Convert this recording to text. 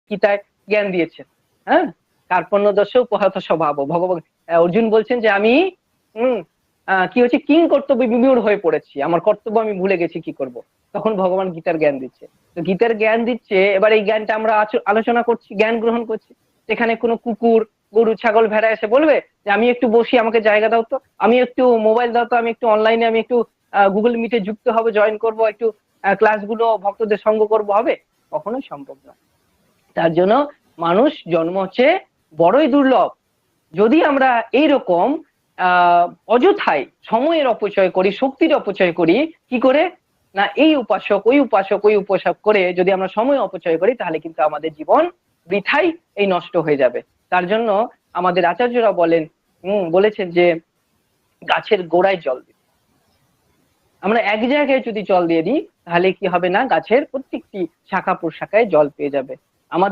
গীতায় জ্ঞান দিয়েছেন। হ্যাঁ, কার্পণ্য দোষ উপহত স্বভাব ভগবান অর্জুন বলছেন যে আমি কি হচ্ছে কিং কর্তব্য বিমূঢ় হয়ে পড়েছি, আমার কর্তব্য আমি ভুলে গেছি, কি করব। তখন ভগবান গীতার জ্ঞান দিচ্ছে। তো গীতার জ্ঞান দিচ্ছে, এবার এই জ্ঞানটা আমরা আলোচনা করছি, জ্ঞান গ্রহণ করছি। সেখানে কোনো কুকুর গরু ছাগল ভেড়া এসে বলবে যে আমি একটু বসি, আমাকে জায়গা দাও তো, আমি একটু মোবাইল দাও তো, আমি একটু অনলাইনে আমি একটু গুগল মিটে যুক্ত হবে, জয়েন করব, একটু ক্লাসগুলো ভক্তদের সঙ্গ করব, হবে? কখনোই সম্ভব নয়। তার জন্য মানুষ জন্ম হচ্ছে বড়ই দুর্লভ। যদি আমরা এইরকম অযথায় সময়ের অপচয় করি, শক্তির অপচয় করি, কি করে না এই উপাসক ওই উপাসক ওই উপাসক করে যদি আমরা সময় অপচয় করি, তাহলে কিন্তু আমাদের জীবন বৃথাই এই নষ্ট হয়ে যাবে। তার জন্য আমাদের আচার্যরা বলেছেন যে গাছের গোড়ায় জল দিতে। আমরা এক জায়গায় যদি জল দিয়ে দিই, তাহলে কি হবে না, গাছের প্রত্যেকটি শাখা প্রশাখায় জল পেয়ে যাবে। আমাদের